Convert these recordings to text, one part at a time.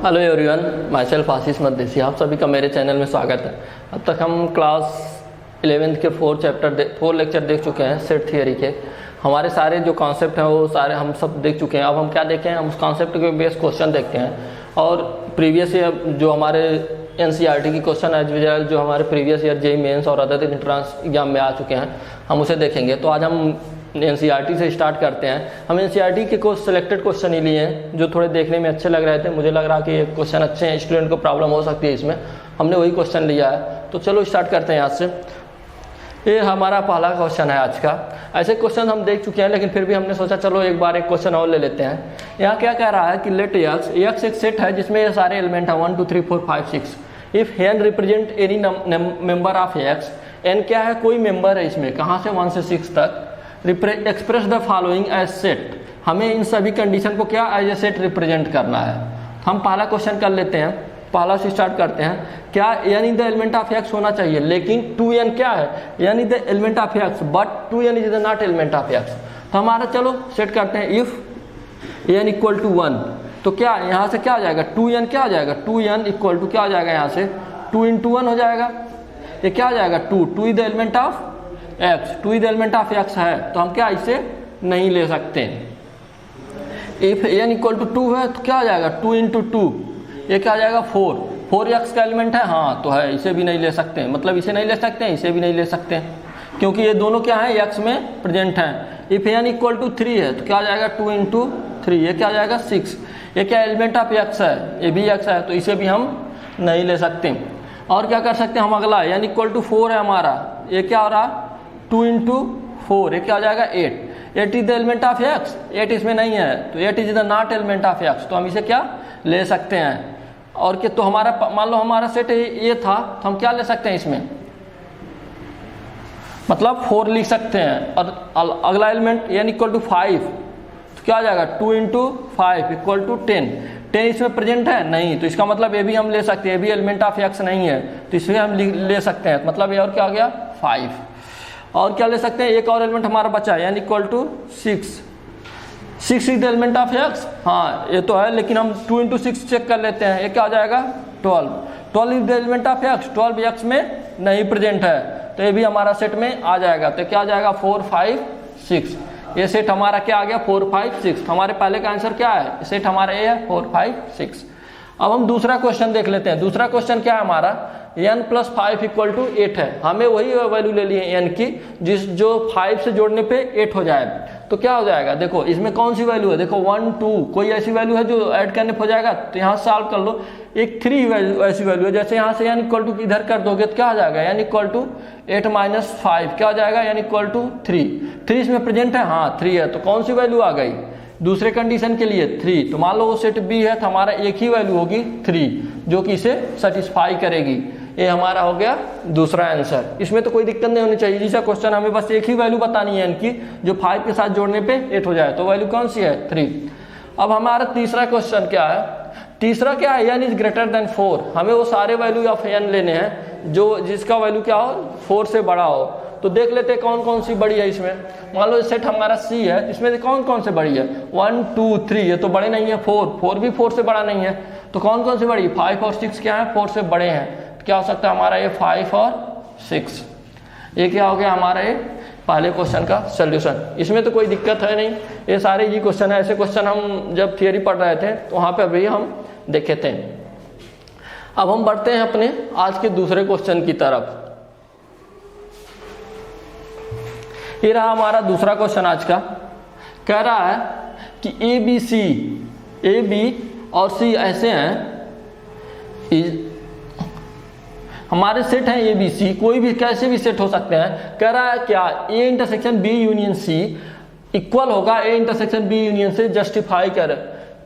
Hello everyone, my self आशीष मद्देसी। आप सभी का मेरे चैनल में स्वागत है। अब तक हम क्लास 11th के 4 लेक्चर देख चुके हैं सेट थियरी के। हमारे सारे जो कॉन्सेप्ट हैं वो सारे हम सब देख चुके हैं। अब हम क्या देखें, हम उस कॉन्सेप्ट के बेस क्वेश्चन देखते हैं और प्रीवियस ईयर जो हमारे NCERT की क्वेश्चन एज वेल जो हमारे प्रीवियस ईयर JEE मेंस और अदर एंट्रेंस एग्जाम में आ चुके हैं, हम उसे देखेंगे। तो आज हम NCERT से स्टार्ट करते हैं। हम NCERT के कुछ सिलेक्टेड क्वेश्चन ही लिए हैं जो थोड़े देखने में अच्छे लग रहे थे। मुझे लग रहा कि ये क्वेश्चन अच्छे हैं, स्टूडेंट को प्रॉब्लम हो सकती है इसमें, हमने वही क्वेश्चन लिया है। तो चलो स्टार्ट करते हैं यहाँ से। ये हमारा पहला क्वेश्चन है आज का। ऐसे क्वेश्चन हम देख चुके हैं लेकिन फिर भी हमने सोचा चलो एक बार एक क्वेश्चन और ले लेते हैं। यहाँ क्या कह रहा है कि लेट x एक सेट है जिसमें ये सारे एलिमेंट हैं 1 2 3 4 5 6। If n represent any member of x, n क्या है, कोई मेंबर है इसमें, कहाँ से 1 से 6 तक। Express the following as set, हमें इन सभी कंडीशन को क्या एज ए सेट रिप्रेजेंट करना है। हम पहला क्वेश्चन कर लेते हैं, पहला से स्टार्ट करते हैं। क्या n is the element of x होना चाहिए, लेकिन 2n क्या है, n is the element of x but 2n is not element of x। तो हमारा चलो सेट करते हैं। इफ n इक्वल टू 1, तो क्या यहाँ से क्या आ जाएगा, 2n क्या आ जाएगा, 2n इक्वल टू क्या आ जाएगा, यहाँ से 2 × 1 हो जाएगा। ये क्या आ जाएगा, 2 is the element of x, 2 is the element of x है, तो हम क्या इसे नहीं ले सकते। इफ n इक्वल टू 2 है तो क्या आ जाएगा, 2 × 2, ये क्या आ जाएगा 4 x का एलिमेंट है, हाँ तो है, इसे भी नहीं ले सकते। मतलब इसे नहीं ले सकते हैं, इसे भी नहीं ले सकते हैं, क्योंकि ये दोनों क्या है x में प्रेजेंट हैं। इफ n इक्वल टू 3 है तो क्या आ जाएगा 2 × 3, ये क्या आ जाएगा 6। ये क्या एलिमेंट ऑफ x है, ये भी x है, तो इसे भी हम नहीं ले सकते। और क्या कर सकते हैं हम अगला, n इक्वल टू 4 है हमारा, ये क्या हो रहा 2 × 4, ये क्या हो जाएगा 8 is the element of x, 8 इसमें नहीं है, तो 8 is the not element of x, तो हम इसे क्या ले सकते हैं। और क्या, तो हमारा मान लो हमारा सेट ये था, तो हम क्या ले सकते हैं इसमें, मतलब 4 लिख सकते हैं। और अगला एलिमेंट n इक्वल टू 5, तो क्या आ जाएगा 2 × 5 इक्वल टू 10 इसमें प्रेजेंट है नहीं, तो इसका मतलब ये भी हम ले सकते हैं, ये भी एलिमेंट ऑफ x नहीं है, तो इसमें हम ले सकते हैं। मतलब ये और क्या आ गया 5। और क्या ले सकते हैं, एक और एलिमेंट हमारा बचा है n equal to 6 is the element of x, हाँ ये तो है, लेकिन हम 2 × 6 चेक कर लेते हैं, ये क्या आ जाएगा 12 is the element of x, 12 x में नहीं प्रेजेंट है, तो ये भी हमारा सेट में आ जाएगा। तो क्या आ जाएगा 4 5 6, ये सेट हमारा क्या आ गया 4 5 6। हमारे पहले का आंसर क्या है, सेट हमारा ये है 4 5 6। अब हम दूसरा क्वेश्चन देख लेते हैं। दूसरा क्वेश्चन क्या है हमारा, n + 5 इक्वल टू 8 है। हमें वही वैल्यू ले ली है n की जो 5 से जोड़ने पे 8 हो जाए, तो क्या हो जाएगा, देखो इसमें कौन सी वैल्यू है, देखो 1 2 कोई ऐसी वैल्यू है जो ऐड करने पे हो जाएगा, तो यहाँ सॉल्व कर लो। एक 3 ऐसी वैल्यू है, जैसे यहाँ से n इक्वल टू इधर कर दोगे तो क्या हो जाएगा, n इक्वल टू 8 - 5 क्या हो जाएगा, n इक्वल टू 3 इसमें प्रेजेंट है, हाँ 3 है, तो कौन सी वैल्यू आ गई दूसरे कंडीशन के लिए 3। तो मान लो वो सेट B है, तो हमारा एक ही वैल्यू होगी 3 जो कि इसे सेटिस्फाई करेगी। ये हमारा हो गया दूसरा आंसर। इसमें तो कोई दिक्कत नहीं होनी चाहिए, जैसा क्वेश्चन हमें बस एक ही वैल्यू बतानी है इनकी जो 5 के साथ जोड़ने पे 8 हो जाए, तो वैल्यू कौन सी है 3। अब हमारा तीसरा क्वेश्चन क्या है, तीसरा क्या है, n इज ग्रेटर देन 4। हमें वो सारे वैल्यू ऑफ n लेने हैं जो जिसका वैल्यू क्या हो 4 से बड़ा हो। तो देख लेते हैं कौन कौन सी बड़ी है इसमें। मान लो सेट हमारा C है, इसमें से कौन कौन से बड़ी है 1 2 3, ये तो बड़े नहीं है, 4 भी 4 से बड़ा नहीं है, तो कौन कौन सी बड़ी 5 और 6 क्या है 4 से बड़े हैं, तो क्या हो सकता है हमारा ये 5 और 6। ये क्या हो गया हमारा ये पहले क्वेश्चन का सोल्यूशन। इसमें तो कोई दिक्कत है नहीं, ये सारे ही क्वेश्चन है। ऐसे क्वेश्चन हम जब थियरी पढ़ रहे थे तो वहाँ पे अभी हम देखे थे। अब हम बढ़ते हैं अपने आज के दूसरे क्वेश्चन की तरफ। ये रहा हमारा दूसरा क्वेश्चन आज का। कह रहा है कि ए बी और सी ऐसे हैं, हमारे सेट हैं ए बी सी, कोई भी कैसे भी सेट हो सकते हैं। कह रहा है क्या A intersection B union C equal होगा ए इंटरसेक्शन बी यूनियन से,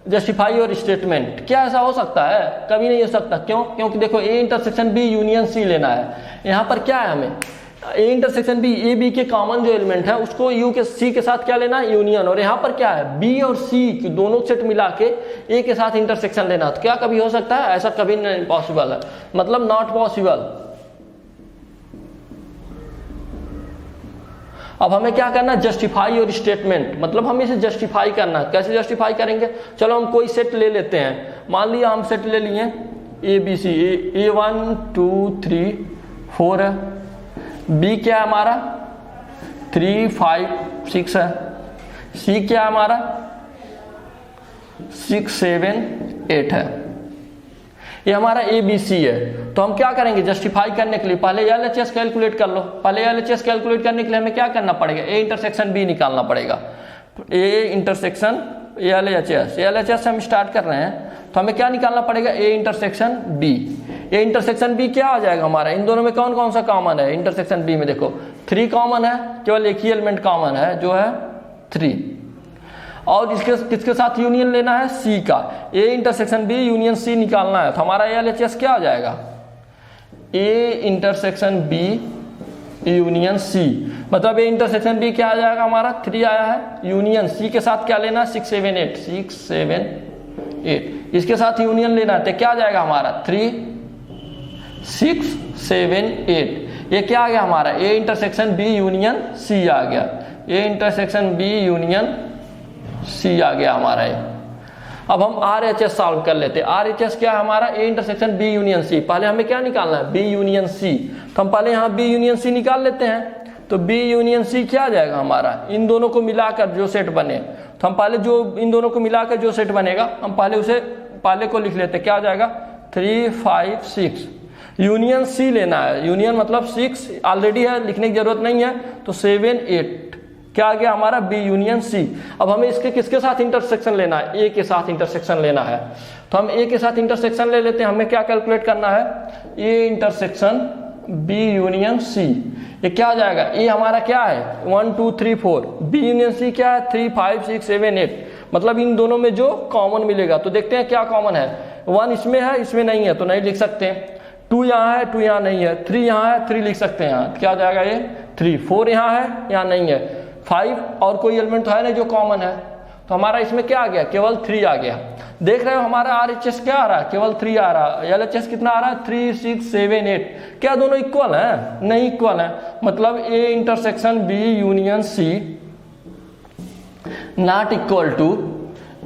जस्टिफाई और स्टेटमेंट। क्या ऐसा हो सकता है, कभी नहीं हो सकता। क्यों, क्योंकि देखो A intersection B union C लेना है। यहाँ पर क्या है, हमें A intersection B, A B के कॉमन जो एलिमेंट है उसको यू के सी के साथ क्या लेना है यूनियन, और यहाँ पर क्या है बी और सी की दोनों सेट मिला के ए के साथ इंटरसेक्शन लेना। तो क्या कभी हो सकता है, ऐसा कभी नहीं पॉसिबल है, मतलब नॉट पॉसिबल। अब हमें क्या करना है, जस्टिफाई और स्टेटमेंट, मतलब हमें इसे जस्टिफाई करना है। कैसे जस्टिफाई करेंगे, चलो हम कोई सेट ले लेते हैं, मान लिया हम सेट ले लिए ए बी सी, ए 1 2 3 4 है, बी क्या है हमारा 3 5 6 है, सी क्या है हमारा 6 7 8 है। ये हमारा ए बी सी है। तो हम क्या करेंगे जस्टिफाई करने के लिए पहले एलएचएस कैलकुलेट कर लो। पहले एलएचएस कैलकुलेट करने के लिए हमें क्या करना पड़ेगा, ए इंटरसेक्शन बी निकालना पड़ेगा। ए इंटरसेक्शन एलएचएस, एलएचएस से हम स्टार्ट कर रहे हैं तो हमें क्या निकालना पड़ेगा, A intersection B. A intersection B क्या आ जाएगा हमारा, इन दोनों में कौन कौन सा कॉमन है, इंटरसेक्शन बी में देखो 3 कॉमन है, केवल एक ही एलिमेंट कॉमन है जो है 3, और इसके किसके साथ यूनियन लेना है, सी का। A intersection B union C निकालना है तो हमारा एलएचएस क्या आ जाएगा, A intersection B union C, मतलब ए इंटरसेक्शन बी क्या आ जाएगा हमारा 3 आया है, यूनियन सी के साथ क्या लेना है 6 7 8, 6 7 8, इसके साथ यूनियन लेना है तो क्या आ जाएगा हमारा 3 6 7 8। ये क्या आ गया हमारा, A intersection B union C आ गया, A intersection B union C आ गया हमारा ये। अब हम RHS सॉल्व कर लेते हैं। RHS क्या है हमारा, A intersection B union C. पहले हमें क्या निकालना है, बी यूनियन सी, तो हम पहले यहाँ बी यूनियन सी निकाल लेते हैं। तो बी यूनियन सी क्या आ जाएगा हमारा, इन दोनों को मिलाकर जो सेट बने, तो हम पहले जो इन दोनों को मिलाकर जो सेट बनेगा हम पहले उसे पहले को लिख लेते हैं, क्या आ जाएगा 3 5 6। यूनियन सी लेना है, यूनियन मतलब 6 ऑलरेडी है, लिखने की जरूरत नहीं है, तो 7 8 क्या आ गया हमारा बी यूनियन सी। अब हमें इसके किसके साथ इंटरसेक्शन लेना है, ए के साथ इंटरसेक्शन लेना है, तो हम ए के साथ इंटरसेक्शन ले लेते हैं। हमें क्या कैलकुलेट करना है, A intersection B union C. ये क्या आ जाएगा, ए हमारा क्या है 1 2 3 4, बी यूनियन सी क्या है 3 5 6 7 8, मतलब इन दोनों में जो कॉमन मिलेगा। तो देखते हैं क्या कॉमन है, 1 इसमें है, इसमें नहीं है तो नहीं लिख सकते, 2 यहाँ है, 2 यहाँ नहीं है, 3 यहाँ है, 3 लिख सकते हैं यहाँ, क्या आ जाएगा ये 3, 4 यहाँ है, यहाँ नहीं है, 5 और कोई एलिमेंट तो है नहीं जो कॉमन है, तो हमारा इसमें क्या आ गया, केवल 3 आ गया। देख रहे हो हमारा RHS क्या आ रहा है, केवल 3 आ रहा है। LHS कितना आ रहा है 3 6 7 8, क्या दोनों इक्वल है, नहीं इक्वल है, मतलब A intersection B union C not equal to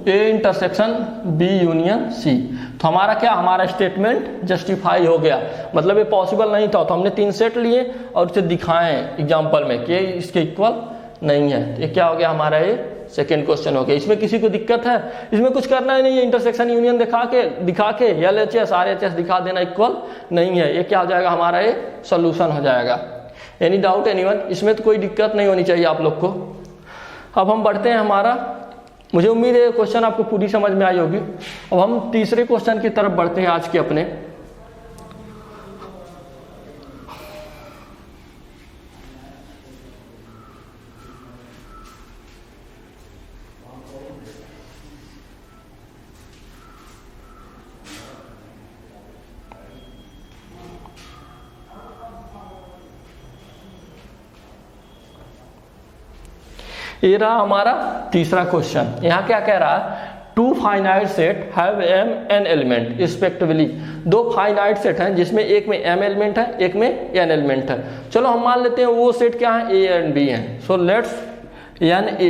A intersection B union C. तो हमारा क्या, हमारा स्टेटमेंट जस्टिफाई हो गया, मतलब ये पॉसिबल नहीं था, तो हमने 3 सेट लिए और उसे दिखाएं एग्जाम्पल में कि इसके इक्वल नहीं है। तो ये क्या हो गया हमारा, ये सेकेंड क्वेश्चन हो गया। इसमें किसी को दिक्कत है, इसमें कुछ करना ही नहीं है, इंटरसेक्शन यूनियन दिखा के LHS RHS दिखा देना इक्वल नहीं है, ये क्या हो जाएगा हमारा, ये सोल्यूशन हो जाएगा। एनी डाउट एनीवन, इसमें तो कोई दिक्कत नहीं होनी चाहिए आप लोग को। अब हम बढ़ते हैं हमारा, मुझे उम्मीद है क्वेश्चन आपको पूरी समझ में आई होगी। अब हम तीसरे क्वेश्चन की तरफ बढ़ते हैं आज के अपने। ये रहा हमारा तीसरा क्वेश्चन। यहाँ क्या कह रहा है, 2 finite set have m n element respectively. 2 finite set हैं जिसमें एक में m एलिमेंट है, एक में n एलिमेंट है। चलो हम मान लेते हैं वो सेट क्या है, a एंड b हैं। So let's n a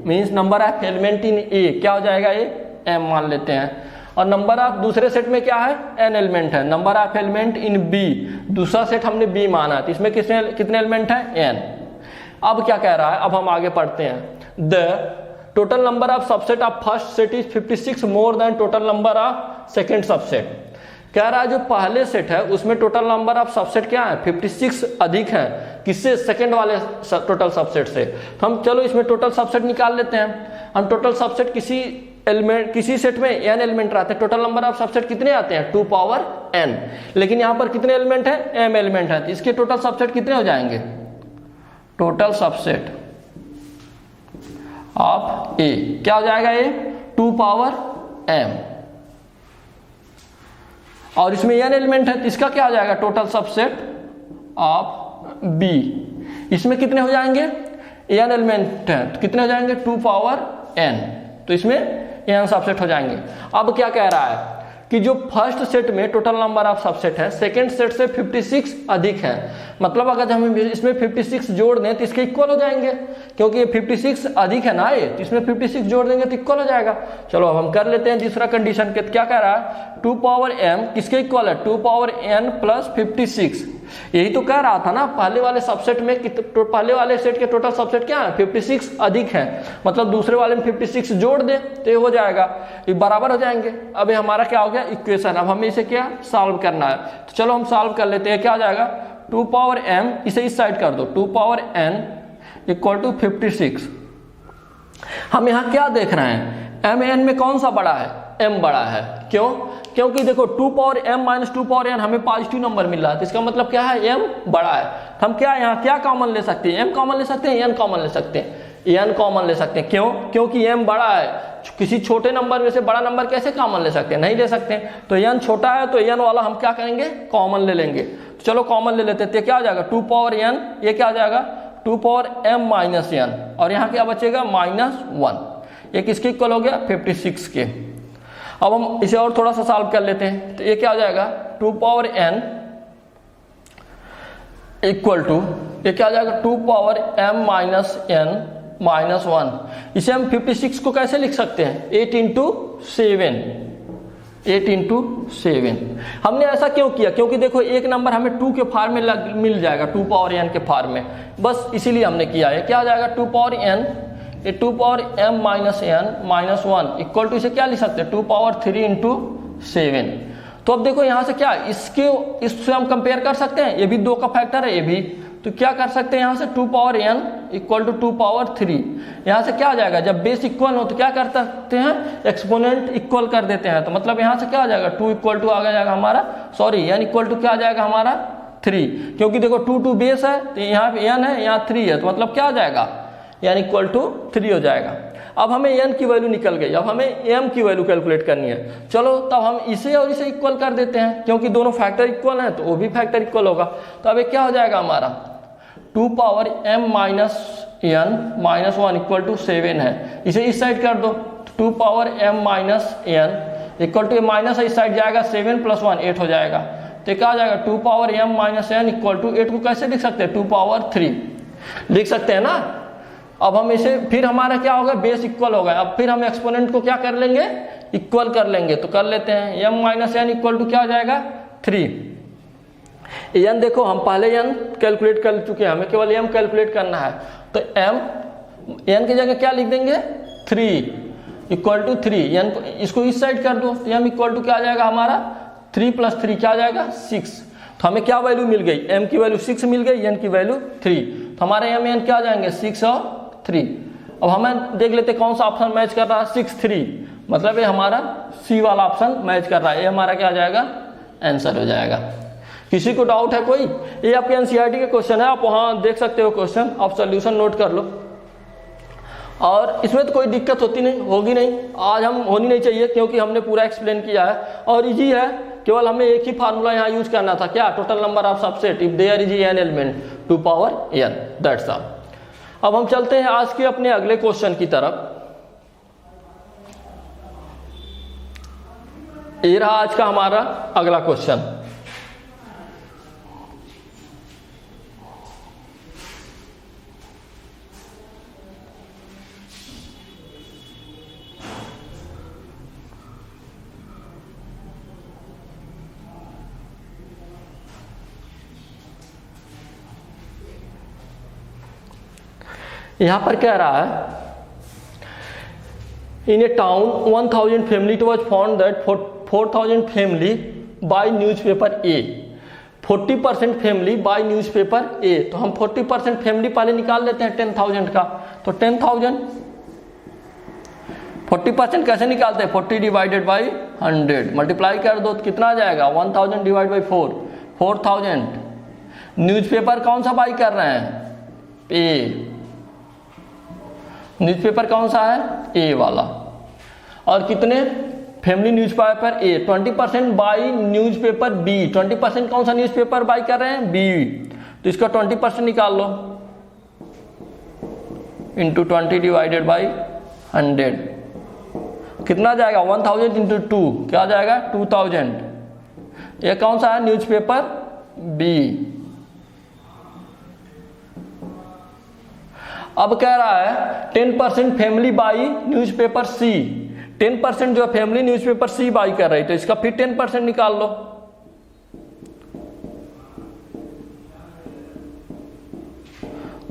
means number of element in a क्या हो जाएगा, ये m मान लेते हैं, और नंबर ऑफ दूसरे सेट में क्या है, n एलिमेंट है। Number of element in b, दूसरा सेट हमने b माना, तो इसमें कितने एलिमेंट है, n। अब क्या कह रहा है, अब हम आगे पढ़ते हैं। The total number of subset of first set is 56 more than total number of second subset. कह रहा है जो पहले सेट है उसमें टोटल नंबर ऑफ सबसेट क्या है, 56 अधिक है, किससे, सेकेंड वाले टोटल सबसेट से। तो हम चलो इसमें टोटल सबसेट निकाल लेते हैं। हम टोटल सबसेट किसी सेट में n एलिमेंट रहते हैं, टोटल नंबर ऑफ सबसेट कितने आते हैं 2 पावर n, लेकिन यहाँ पर कितने एलिमेंट है, m एलिमेंट है, तो इसके टोटल सबसेट कितने हो जाएंगे, टोटल सबसेट ऑफ A क्या हो जाएगा, ये 2 पावर m, और इसमें n एलिमेंट है तो इसका क्या हो जाएगा, टोटल सबसेट ऑफ B। इसमें कितने हो जाएंगे, n एलिमेंट है तो कितने हो जाएंगे 2 पावर n, तो इसमें n सबसेट हो जाएंगे। अब क्या कह रहा है, कि जो फर्स्ट सेट में टोटल नंबर ऑफ सबसेट है सेकंड सेट से 56 अधिक है। मतलब अगर हम इसमें 56 जोड़ दें तो इसके इक्वल हो जाएंगे, क्योंकि ये 56 अधिक है ना ये, तो इसमें 56 जोड़ देंगे तो इक्वल हो जाएगा। चलो अब हम कर लेते हैं दूसरा कंडीशन के। क्या कह रहा है 2 पावर m किसके इक्वल है 2 पावर n प्लस 56। यही तो कह रहा था ना पहले वाले सबसेट में, पहले वाले सेट के टोटल सबसेट क्या है 56 अधिक है, मतलब दूसरे वाले में 56 जोड़ दे तो ये हो जाएगा, ये बराबर हो जाएंगे। अब ये हमारा क्या हो गया इक्वेशन। अब हमें इसे क्या सॉल्व करना है, तो चलो हम सॉल्व कर लेते हैं। क्या हो जाएगा 2 पावर m, इसे इस साइड कर दो, 2 पावर n इक्वल टू 56। हम यहाँ क्या देख रहे हैं m n में कौन सा बड़ा है, m बड़ा है। क्यों? क्योंकि देखो 2 power m minus 2 power n हमें पॉजिटिव नंबर मिल रहा है, तो इसका मतलब क्या है m बड़ा है। तो हम क्या यहाँ क्या कॉमन ले सकते हैं, m कॉमन ले सकते हैं, n कॉमन ले सकते हैं, n कॉमन ले सकते हैं। क्यों? क्योंकि m बड़ा है। किसी छोटे नंबर में से बड़ा नंबर कैसे कॉमन ले सकते हैं, नहीं ले सकते हैं। तो n छोटा है तो n वाला हम क्या करेंगे कॉमन ले लेंगे। तो चलो कॉमन ले लेते हैं। क्या हो जाएगा 2 पावर n, ये क्या हो जाएगा 2 पावर m माइनस n, और यहाँ क्या बचेगा -1। ये किसके इक्वल हो गया 56 के। अब हम इसे और थोड़ा सा सॉल्व कर लेते हैं। तो ये क्या हो जाएगा 2 पावर n इक्वल टू, ये क्या हो जाएगा 2 power m minus n minus 1। इसे हम 56 को कैसे लिख सकते हैं 8 इंटू 7, 8 इंटू 7। हमने ऐसा क्यों किया, क्योंकि देखो एक नंबर हमें 2 के फॉर्म में मिल जाएगा, 2 पावर n के फॉर्म में, बस इसीलिए हमने किया है। क्या हो जाएगा 2 पावर n, ये 2 power m minus n minus 1 equal to इसे क्या लिख सकते हैं 2 पावर 3 इंटू 7। तो अब देखो यहाँ से क्या इससे हम कंपेयर कर सकते हैं, ये भी 2 का फैक्टर है ये भी, तो क्या कर सकते हैं यहाँ से 2 power n equal to 2 power 3। यहाँ से क्या आ जाएगा जब बेस इक्वल हो तो क्या कर सकते हैं एक्सपोनेंट इक्वल कर देते हैं। तो मतलब यहाँ से क्या आ जाएगा 2 इक्वल टू आ जाएगा हमारा, सॉरी n इक्वल टू क्या आ जाएगा हमारा 3, क्योंकि देखो 2 बेस है तो यहाँ पे n है यहाँ 3 है, तो मतलब क्या आ जाएगा n इक्वल टू 3 हो जाएगा। अब हमें n की वैल्यू निकल गई, अब हमें m की वैल्यू कैलकुलेट करनी है। चलो तब हम इसे और इसे इक्वल कर देते हैं, क्योंकि दोनों फैक्टर इक्वल हैं तो वो भी फैक्टर इक्वल होगा। तो अब ये क्या हो जाएगा हमारा 2 power m minus n minus 1 equal to 7 है, इसे इस साइड कर दो 2 power m minus n equal to minus इस साइड जाएगा 7 प्लस 1 8 हो जाएगा। तो क्या आ जाएगा 2 power m minus n equal to 8 को कैसे लिख सकते हैं 2 पावर 3 लिख सकते हैं ना। अब हम इसे फिर हमारा क्या होगा बेस इक्वल होगा, अब फिर हम एक्सपोनेंट को क्या कर लेंगे इक्वल कर लेंगे। तो कर लेते हैं m minus n equal to क्या हो जाएगा 3। n देखो हम पहले n कैलकुलेट कर चुके हैं, हमें केवल m कैलकुलेट करना है। तो n की जगह क्या लिख देंगे 3 इक्वल टू 3, n को इसको इस साइड कर दो तो m इक्वल टू क्या आ जाएगा हमारा 3 प्लस 3 क्या आ जाएगा 6। तो हमें क्या वैल्यू मिल गई m की वैल्यू 6 मिल गई, n की वैल्यू 3, तो हमारे m n क्या आ जाएंगे 6 और 3। अब हमें देख लेते कौन सा ऑप्शन मैच कर रहा है 6 3, मतलब ये हमारा C वाला ऑप्शन मैच कर रहा है, ये हमारा क्या आ जाएगा आंसर हो जाएगा। किसी को डाउट है कोई? ये आपके एनसीईआरटी के क्वेश्चन है, आप वहाँ देख सकते हो क्वेश्चन, आप सोल्यूशन नोट कर लो। और इसमें तो कोई दिक्कत होगी नहीं, आज हम होनी नहीं चाहिए क्योंकि हमने पूरा एक्सप्लेन किया है और इजी है। केवल हमें एक ही फार्मूला यहाँ यूज करना था, क्या total number of subset if there is an element 2 power n, that's all. अब हम चलते हैं आज के अपने अगले क्वेश्चन की तरफ। ये रहा आज का हमारा अगला क्वेश्चन। यहां पर कह रहा है in a town 1000 family it was found that 4000 family bye newspaper A, 40% family bye newspaper A. तो हम 40% फैमिली पहले निकाल लेते हैं 10,000 का। तो 10,000 40% कैसे निकालते हैं 40 डिवाइडेड बाई 100 मल्टीप्लाई कर दो तो कितना आ जाएगा 1000 डिवाइड बाई 4 4000। न्यूज़पेपर कौन सा बाई कर रहे हैं ए, न्यूज़पेपर कौन सा है ए वाला। और कितने family newspaper A, 20% by newspaper B, 20% कौन सा न्यूज़पेपर बाई कर रहे हैं बी, तो इसका 20% निकाल लो इंटू 20 डिवाइडेड बाई 100 कितना जाएगा 1000 इंटू 2 क्या जाएगा 2000। ये कौन सा है न्यूज़पेपर बी। अब कह रहा है 10% फैमिली बाई न्यूज़पेपर सी। 10% जो फैमिली न्यूज़पेपर सी बाई कर रही, तो इसका फिर 10% निकाल लो।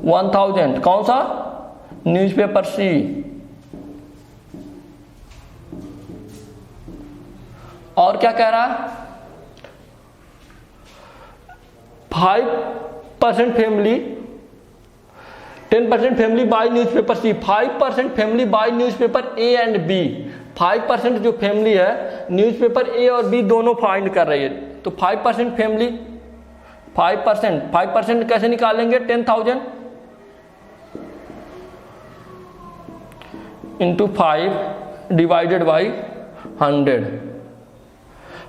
$1000 कौन सा न्यूज़पेपर सी। और क्या कह रहा है 5% family 10% family bye newspaper C, 5% family bye newspaper A and B. 5% जो फैमिली है न्यूज़पेपर ए और बी दोनों फाइंड कर रही है। तो 5% फैमिली 5% कैसे निकालेंगे 10,000 इंटू 5 डिवाइडेड बाई 100।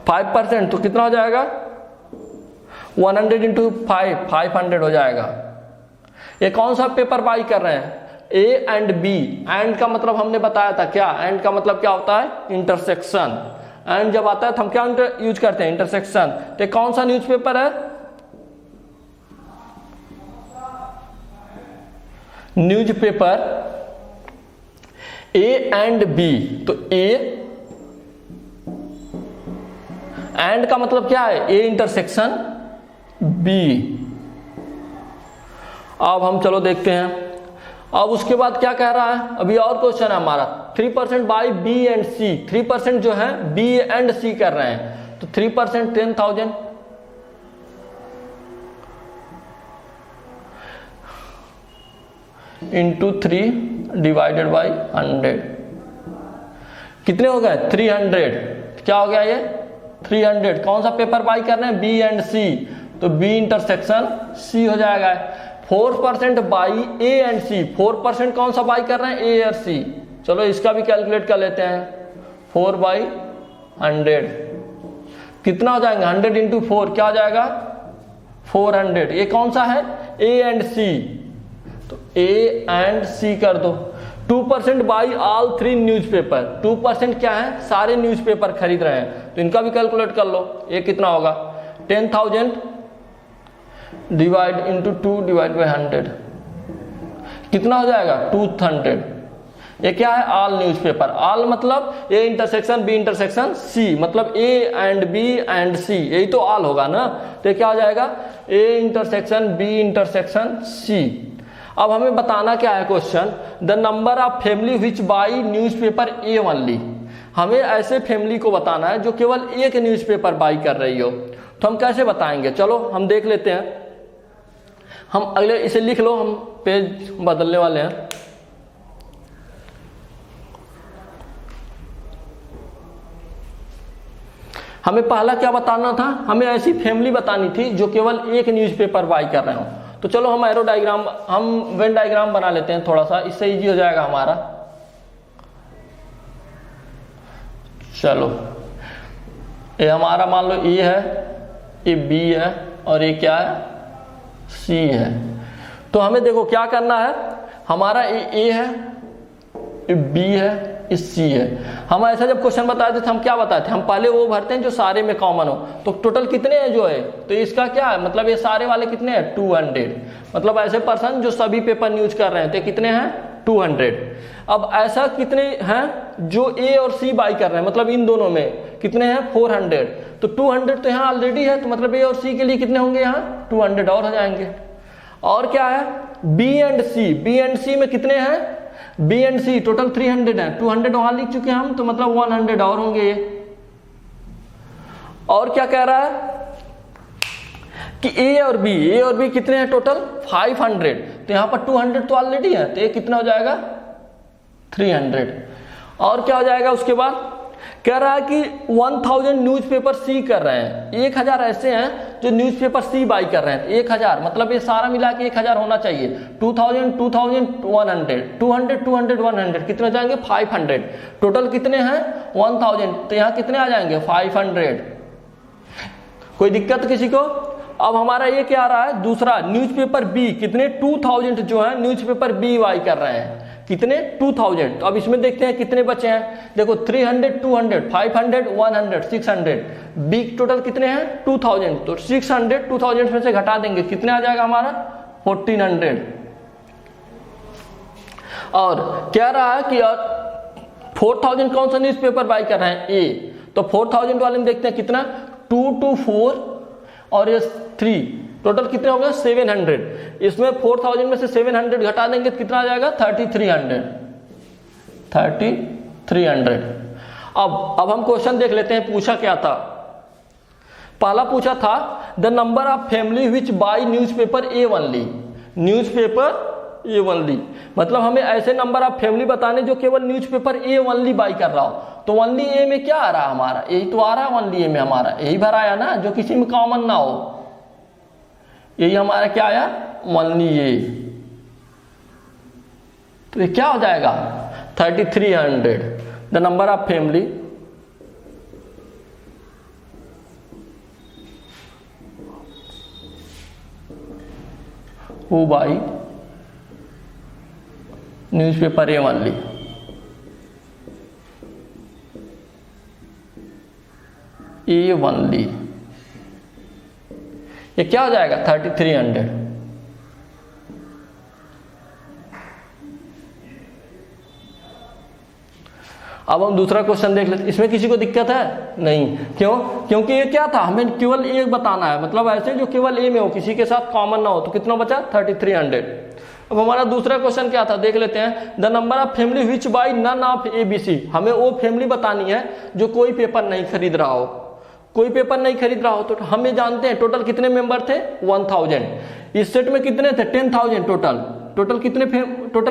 5% तो कितना हो जाएगा 100 इंटू 500 हो जाएगा। ये कौन सा पेपर बाई कर रहे हैं ए एंड बी। एंड का मतलब हमने बताया था क्या, एंड का मतलब क्या होता है इंटरसेक्शन। एंड जब आता है तो हम क्या यूज करते हैं इंटरसेक्शन। तो कौन सा न्यूज़पेपर है न्यूज़पेपर ए एंड बी। तो ए एंड का मतलब क्या है ए इंटरसेक्शन बी। अब हम चलो देखते हैं। अब उसके बाद क्या कह रहा है, अभी और क्वेश्चन है हमारा 3% बाई बी एंड सी। 3% जो है बी एंड सी कर रहे हैं, तो 3% 10,000 इंटू 3 डिवाइडेड बाई 100 कितने हो गए 300। क्या हो गया ये 300। कौन सा पेपर बाई कर रहे हैं बी एंड सी, तो बी इंटरसेक्शन सी हो जाएगा। 4% बाई ए एंड सी। 4% कौन सा बाई कर रहे हैं ए और सी। चलो इसका भी कैलकुलेट कर लेते हैं। 4/100 कितना हो जाएगा 100 इंटू 4 क्या हो जाएगा 400। ये कौन सा है ए एंड सी, तो ए एंड सी कर दो। 2% बाई ऑल 3 न्यूज़पेपर। 2% क्या है सारे न्यूज़पेपर खरीद रहे हैं, तो इनका भी कैलकुलेट कर लो। ये कितना होगा 10,000 डिवाइड इंटू 2 डिवाइड बाई 100 कितना हो जाएगा 200। ये क्या है ऑल न्यूज़पेपर। ऑल मतलब A intersection B intersection C, मतलब A and B and C, यही तो ऑल होगा ना। तो क्या हो जाएगा A intersection B intersection C. अब हमें बताना क्या है question, the number of family which by newspaper A only. हमें ऐसे फैमिली को बताना है जो केवल एक न्यूज़पेपर बाई कर रही हो। तो हम कैसे बताएंगे, चलो हम देख लेते हैं। हम अगले इसे लिख लो, हम पेज बदलने वाले हैं। हमें पहला क्या बताना था, हमें ऐसी फैमिली बतानी थी जो केवल एक न्यूज़पेपर बाई कर रहे हो। तो चलो हम एरो डायग्राम हम वेन डायग्राम बना लेते हैं थोड़ा सा, इससे इजी हो जाएगा हमारा। चलो ये हमारा मान लो ए है, ये बी है और ये क्या है सी है। तो हमें देखो क्या करना है, हमारा ए है, ये बी है, ये सी है। हम ऐसा जब क्वेश्चन बताए थे तो हम क्या बताए थे, हम पहले वो भरते हैं जो सारे में कॉमन हो। तो टोटल कितने हैं जो है, तो इसका क्या है मतलब ये सारे वाले कितने हैं 200। मतलब ऐसे पर्सन जो सभी पेपर यूज कर रहे हैं तो कितने हैं 200। अब ऐसा कितने हैं जो ए और सी बाई कर रहे हैं, मतलब इन दोनों में कितने हैं 400। तो 200 तो यहाँ ऑलरेडी है, तो मतलब ए और सी के लिए कितने होंगे यहाँ 200 और हो जाएंगे। और क्या है B and C. B and C में कितने हैं बी एंड सी टोटल 300 है, 200 वहां लिख चुके हैं हम, तो मतलब 100 और होंगे ये। और क्या कह रहा है कि ए और बी कितने हैं टोटल 500। तो यहां पर 200 तो ऑलरेडी है, तो ये कितना हो जाएगा 300। और क्या हो जाएगा उसके बाद कह रहा है कि 1000 न्यूज़पेपर सी कर रहे हैं। 1000 ऐसे हैं जो न्यूज़पेपर सी बाई कर रहे हैं। 1000 मतलब ये सारा मिला के 1000 होना चाहिए। 2000 2000 100 200 200 100 कितने हो जाएंगे 500। टोटल कितने हैं 1000, तो यहाँ कितने आ जाएंगे 500। कोई दिक्कत किसी को। अब हमारा ये क्या आ रहा है दूसरा न्यूज़पेपर बी, कितने 2000 जो है न्यूज़पेपर बी बाई कर रहे हैं। कितने 2000। तो अब इसमें देखते हैं कितने बचे हैं। देखो 300, 200, 500, 100, 600, बी टोटल कितने हैं 2000। तो 600 2000 में से घटा देंगे, कितने आ जाएगा हमारा 1400। और कह रहा है कि 4000 कौन सा न्यूज़पेपर बाय कर रहे हैं ए। तो 4000 वाले में देखते हैं कितना 2 to 4 और ये 3, टोटल कितने हो गए 700। इसमें 4000 में से 700 घटा देंगे तो कितना आ जाएगा 3300। अब हम क्वेश्चन देख लेते हैं पूछा क्या था। पहला पूछा था the number of family which bye newspaper A only. Newspaper A only मतलब हमें ऐसे नंबर ऑफ फैमिली बताने जो केवल न्यूज़पेपर ए ओनली बाय कर रहा हो। तो ओनली ए में क्या आ रहा है हमारा, यही तो आ रहा है ओनली ए में हमारा, यही भरा आया ना, जो किसी में कॉमन ना हो। यही हमारा क्या आया ओनली ए। तो ये क्या हो जाएगा 3300। The number of family who by newspaper A only. A only ये क्या हो जाएगा 3300। अब हम दूसरा क्वेश्चन देख लेते। इसमें किसी को दिक्कत है नहीं, क्यों? क्योंकि ये क्या था, हमें केवल एक बताना है, मतलब ऐसे जो केवल ए में हो, किसी के साथ कॉमन ना हो। तो कितना बचा 3300। अब हमारा दूसरा क्वेश्चन क्या था देख लेते हैं। The number of family which by none of A B C. हमें वो फैमिली बतानी है जो कोई पेपर नहीं खरीद रहा हो। कोई पेपर नहीं खरीद रहा हो तो हमें जानते हैं टोटल कितने मेंबर थे 1000। इस सेट में कितने थे 10000 टोटल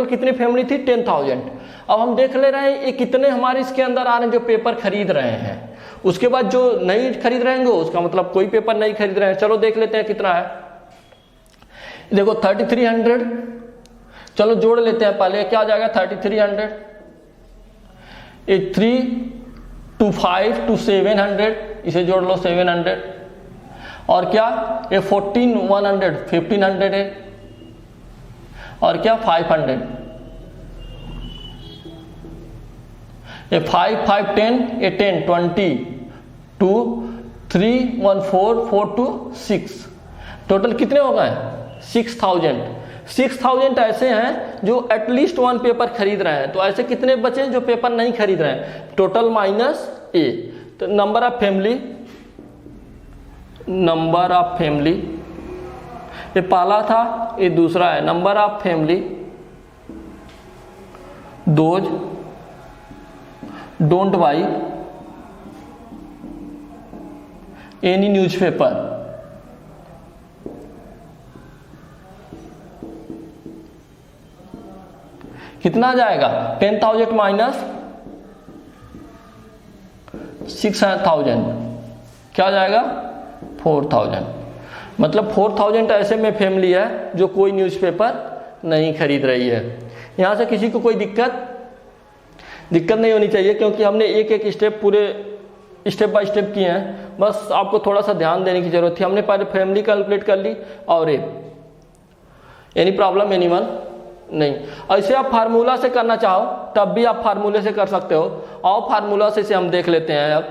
कितने फैमिली थी 10000। अब हम देख ले रहे हैं ये कितने हमारे इसके अंदर आ रहे हैं जो पेपर खरीद रहे हैं। उसके बाद जो नहीं खरीद रहे हैं उसका मतलब कोई पेपर नहीं खरीद रहे हैं। चलो देख लेते हैं कितना है। देखो 3300, चलो जोड़ लेते हैं पहले। क्या हो जाएगा 3300, 3 to 5 to 700, इसे जोड़ लो 700। और क्या ये 14100 1500 है। और क्या 500, ये 5 5 10, ये 10 20 2 3 1 4 4 2 6। टोटल कितने हो गए 6000। 6000 ऐसे हैं जो एटलीस्ट वन पेपर खरीद रहे हैं। तो ऐसे कितने बचे जो पेपर नहीं खरीद रहे हैं, टोटल माइनस ए। तो नंबर ऑफ फैमिली ये पहला था, ये दूसरा है। Number of family those don't buy any newspaper. कितना आ जाएगा 10000 माइनस 6000, क्या आ जाएगा 4000। मतलब 4000 ऐसे में फैमिली है जो कोई न्यूज़पेपर नहीं खरीद रही है। यहाँ से किसी को कोई दिक्कत नहीं होनी चाहिए, क्योंकि हमने एक एक स्टेप पूरे स्टेप बाय स्टेप किए हैं। बस आपको थोड़ा सा ध्यान देने की जरूरत थी। हमने पहले फैमिली कैलकुलेट कर ली और एनी प्रॉब्लम एनीवन नहीं। ऐसे आप फार्मूला से करना चाहो तब भी आप फार्मूले से कर सकते हो। और फार्मूला से हम देख लेते हैं। अब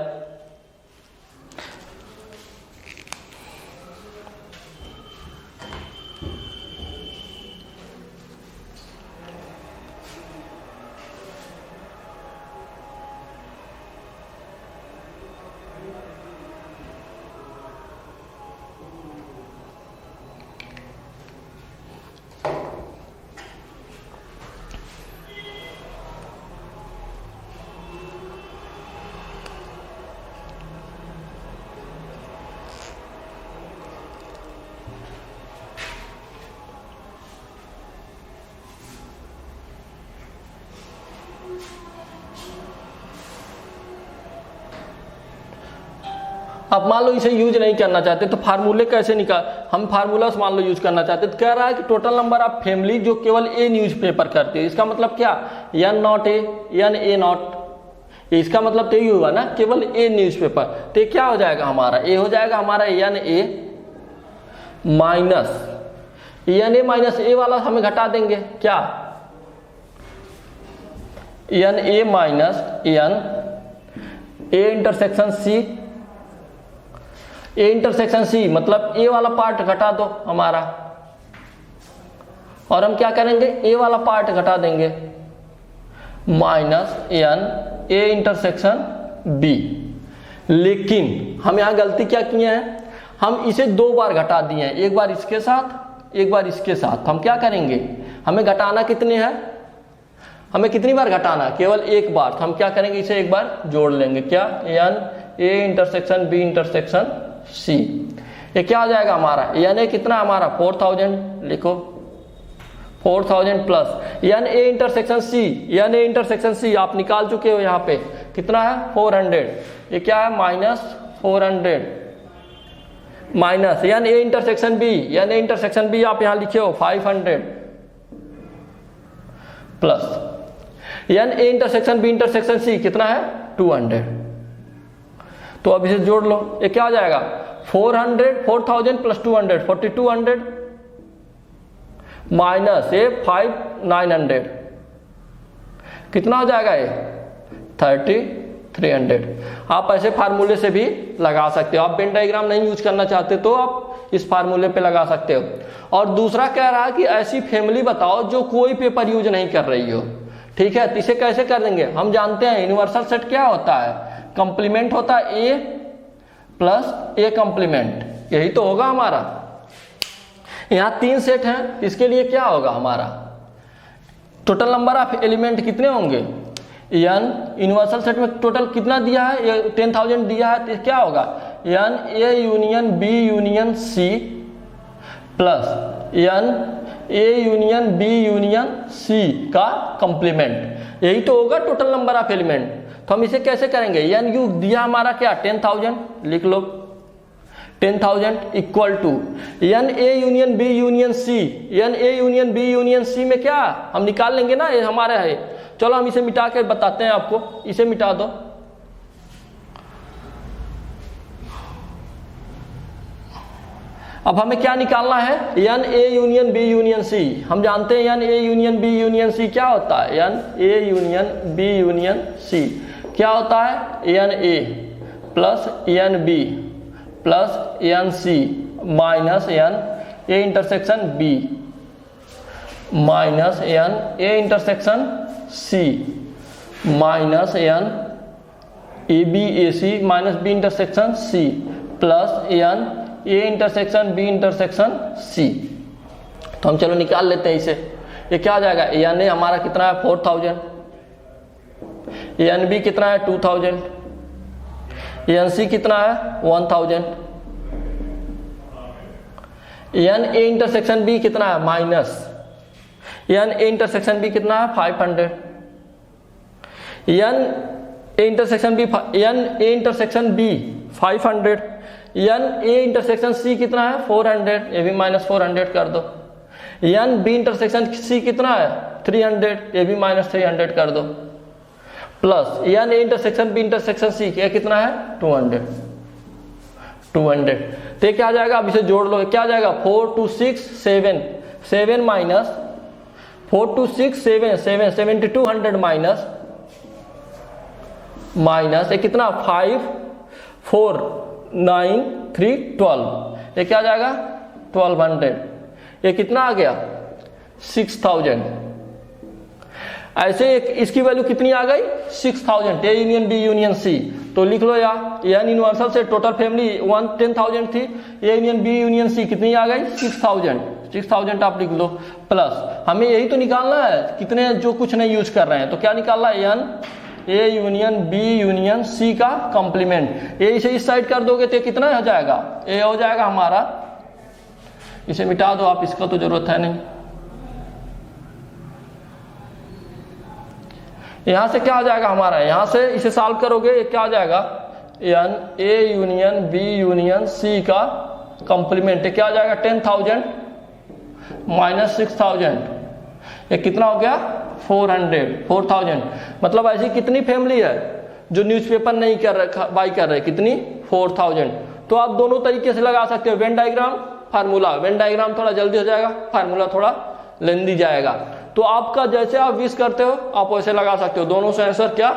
अब मान लो इसे यूज नहीं करना चाहते तो फार्मूले कैसे निकाल, हम फार्मूला मान लो यूज करना चाहते तो कह रहा है कि टोटल नंबर ऑफ फैमिली जो केवल ए न्यूज़पेपर करती है। इसका मतलब क्या एन नॉट ए नॉट, इसका मतलब तो यही हुआ ना केवल ए न्यूज़पेपर। तो क्या हो जाएगा हमारा ए हो जाएगा हमारा एन ए माइनस ए वाला हमें घटा देंगे क्या n A minus n A intersection C, A intersection C मतलब ए वाला पार्ट घटा दो हमारा, और हम क्या करेंगे ए वाला पार्ट घटा देंगे, minus n A intersection B. लेकिन हम यहां गलती क्या किए हैं, हम इसे दो बार घटा दिए हैं, एक बार इसके साथ एक बार इसके साथ। हम क्या करेंगे, हमें घटाना कितने हैं, हमें कितनी बार घटाना, केवल एक बार। तो हम क्या करेंगे, इसे एक बार जोड़ लेंगे, क्या n A intersection B intersection C. ये क्या हो जाएगा हमारा, एन ए कितना हमारा 4000, लिखो 4000 plus n A intersection C, n A intersection C आप निकाल चुके हो, यहाँ पे कितना है 400, ये क्या है minus 400 minus n A intersection B, n A intersection B आप यहाँ लिखे हो 500 plus n A intersection B intersection C कितना है 200। तो अब इसे जोड़ लो, ये क्या हो जाएगा 4000 प्लस 200 4200 माइनस ये 5900 कितना हो जाएगा ये 3300। आप ऐसे फार्मूले से भी लगा सकते हो, आप वेन डायग्राम नहीं यूज करना चाहते तो आप इस फार्मूले पे लगा सकते हो। और दूसरा कह रहा है कि ऐसी फैमिली बताओ जो कोई पेपर यूज नहीं कर रही हो, ठीक है। तो इसे कैसे कर देंगे, हम जानते हैं यूनिवर्सल सेट क्या होता है, कंप्लीमेंट होता है ए प्लस ए कंप्लीमेंट, यही तो होगा हमारा। यहां 3 सेट हैं, इसके लिए क्या होगा हमारा टोटल नंबर ऑफ एलिमेंट कितने होंगे, एन यूनिवर्सल सेट में टोटल कितना दिया है, ये 10000 दिया है, तो क्या होगा n A union B union C plus n A union B union C का कंप्लीमेंट, यही तो होगा टोटल नंबर ऑफ एलिमेंट। तो हम इसे कैसे करेंगे, एन यू दिया हमारा क्या 10000, लिख लो 10000 equal to n A union B union C, n A union B union C में क्या हम निकाल लेंगे ना, ये हमारा है। चलो हम इसे मिटा के बताते हैं आपको, इसे मिटा दो, अब हमें क्या निकालना है, n A union B union C. हम जानते हैं n A union B union C क्या होता है, n A union B union C क्या होता है, n A plus n B plus n C minus n A intersection B minus n A intersection C minus n A B A C minus B intersection C plus n A intersection B intersection C. तो हम चलो निकाल लेते हैं इसे, ये क्या आ जाएगा, एन ए हमारा कितना है 4000, एन बी कितना है 2000, एन सी कितना है 1000, एन ए इंटरसेक्शन बी कितना है minus n A intersection B कितना है 500, n A intersection B n A intersection B 500, n A intersection C कितना है 400, ये भी माइनस 400 कर दो, एन बी इंटरसेक्शन सी कितना है 300, ये भी माइनस 300 कर दो, plus n A intersection B intersection C कितना है 200। तो क्या आ जाएगा, अब इसे जोड़ लो, क्या आ जाएगा 4 2 6 7 7 माइनस 4 2 6 7 7 7200 माइनस ये कितना 5 4 9 3 12, ये क्या आ जाएगा 1200, ये कितना आ गया 6000। ऐसे इसकी वैल्यू कितनी आ गई 6000, A union B union C. तो लिख लो यार, एन यूनिवर्सल से टोटल फैमिली 110,000 थी, A union B union C कितनी आ गई 6000 आप लिख लो, प्लस हमें यही तो निकालना है कितने जो कुछ नहीं यूज कर रहे हैं, तो क्या निकालना है n A union B union C का कंप्लीमेंट। ये इसे इस साइड कर दोगे तो कितना हो जाएगा, ए हो जाएगा हमारा, इसे मिटा दो आप, इसका तो जरूरत है नहीं। यहां से क्या हो जाएगा हमारा, यहां से इसे सॉल्व करोगे ये क्या हो जाएगा n A union B union C का कंप्लीमेंट, क्या हो जाएगा 10,000 माइनस 6000, ये कितना हो गया 4000। मतलब ऐसी कितनी फैमिली है जो न्यूज़पेपर नहीं कर रहे बाई कर रहे, कितनी 4000। तो आप दोनों तरीके से लगा सकते हो, Venn diagram formula, Venn diagram थोड़ा जल्दी हो जाएगा, फार्मूला थोड़ा लेंदी जाएगा। तो आपका जैसे आप विश करते हो आप वैसे लगा सकते हो, दोनों से आंसर क्या